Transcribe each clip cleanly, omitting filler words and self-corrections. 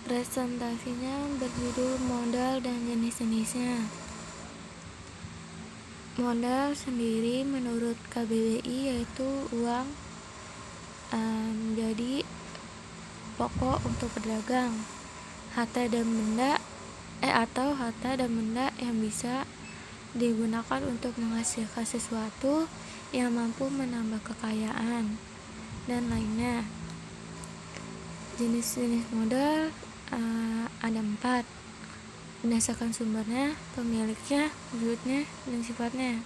Presentasinya berjudul modal dan jenis-jenisnya. Modal sendiri menurut KBBI yaitu uang, jadi pokok untuk berdagang, harta dan benda yang bisa digunakan untuk menghasilkan sesuatu yang mampu menambah kekayaan dan lainnya. Jenis-jenis modal ada 4 berdasarkan sumbernya, pemiliknya, wujudnya, dan sifatnya.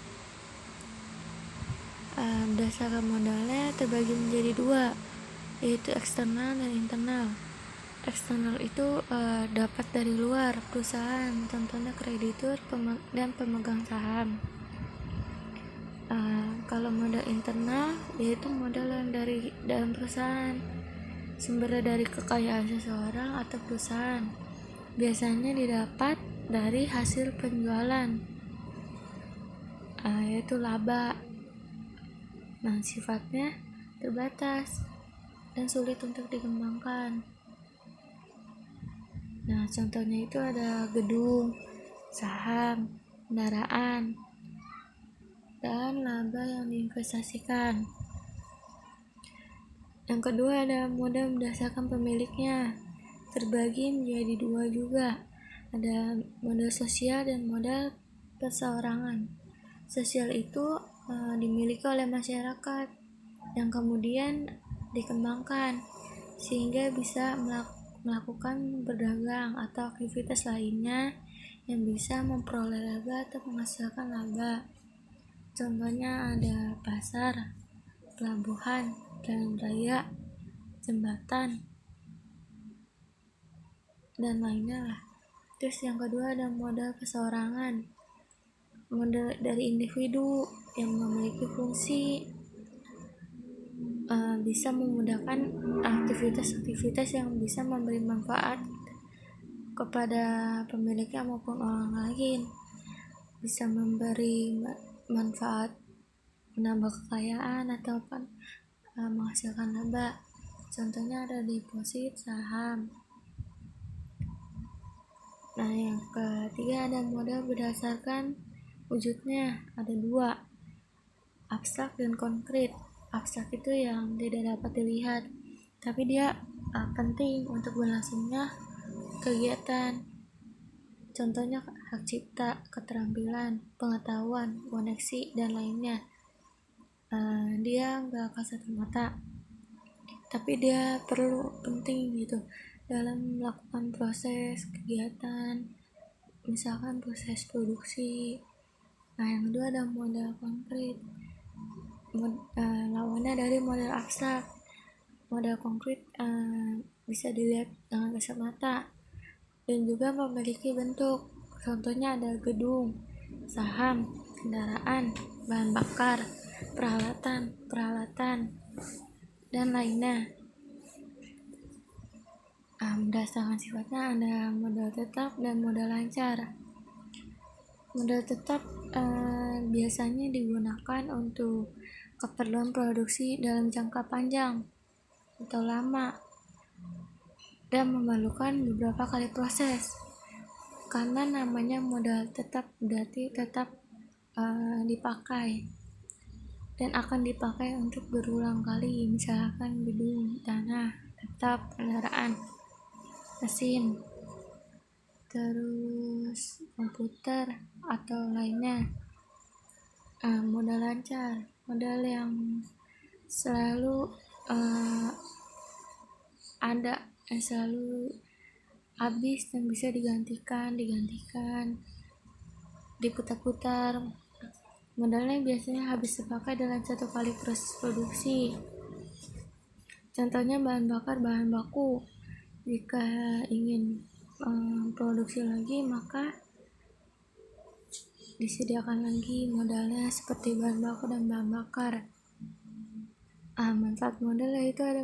Berdasarkan modalnya terbagi menjadi 2, yaitu eksternal dan internal. Eksternal itu dapat dari luar perusahaan, contohnya kreditur dan pemegang saham. Kalau modal internal yaitu modal yang dari dalam perusahaan, sumbernya dari kekayaan seseorang atau perusahaan, biasanya didapat dari hasil penjualan, yaitu laba. Sifatnya terbatas dan sulit untuk dikembangkan. Contohnya itu ada gedung, saham, kendaraan, dan laba yang diinvestasikan. Yang kedua ada modal berdasarkan pemiliknya, terbagi menjadi 2 juga. Ada modal sosial dan modal perseorangan. Sosial itu dimiliki oleh masyarakat yang kemudian dikembangkan sehingga bisa melakukan berdagang atau aktivitas lainnya yang bisa memperoleh laba atau menghasilkan laba. Contohnya ada pasar, pelabuhan, jalan raya, jembatan, dan lainnya lah. Terus yang kedua ada modal perseorangan, modal dari individu yang memiliki fungsi bisa memudahkan aktivitas-aktivitas yang bisa memberi manfaat kepada pemiliknya maupun orang lain, bisa memberi manfaat menambah kekayaan atau menghasilkan laba. Contohnya ada deposit saham. Yang ketiga ada modal berdasarkan wujudnya, ada 2, abstrak dan konkret. Abstrak itu yang tidak dapat dilihat, tapi dia penting untuk berlangsungnya kegiatan. Contohnya hak cipta, keterampilan, pengetahuan, koneksi, dan lainnya. Dia nggak kasat mata, tapi dia penting gitu dalam melakukan proses kegiatan, misalkan proses produksi. Yang kedua ada modal konkret, lawannya dari modal abstrak. Modal konkret bisa dilihat dengan kasat mata dan juga memiliki bentuk. Contohnya ada gedung, saham, kendaraan, bahan bakar, peralatan, dan lainnya. Berdasarkan sifatnya ada modal tetap dan modal lancar. Modal tetap biasanya digunakan untuk keperluan produksi dalam jangka panjang atau lama dan memerlukan beberapa kali proses. Karena namanya modal tetap berarti tetap dipakai dan akan dipakai untuk berulang kali, misalkan gedung, tanah, tetap, kendaraan, mesin, terus komputer atau lainnya. Modal lancar, modal yang selalu ada, selalu habis dan bisa digantikan, diputar-putar. Modalnya biasanya habis terpakai dalam 1 kali proses produksi. Contohnya bahan bakar, bahan baku. Jika ingin produksi lagi, maka disediakan lagi modalnya seperti bahan baku dan bahan bakar. Manfaat modal yaitu ada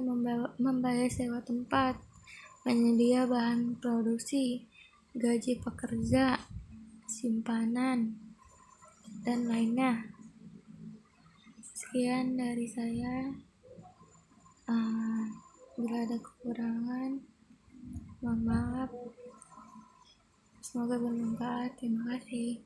membayar sewa tempat, menyedia bahan produksi, gaji pekerja, simpanan, dan lainnya. Sekian dari saya. Bila ada kekurangan Mohon maaf. Semoga bermanfaat. Terima kasih.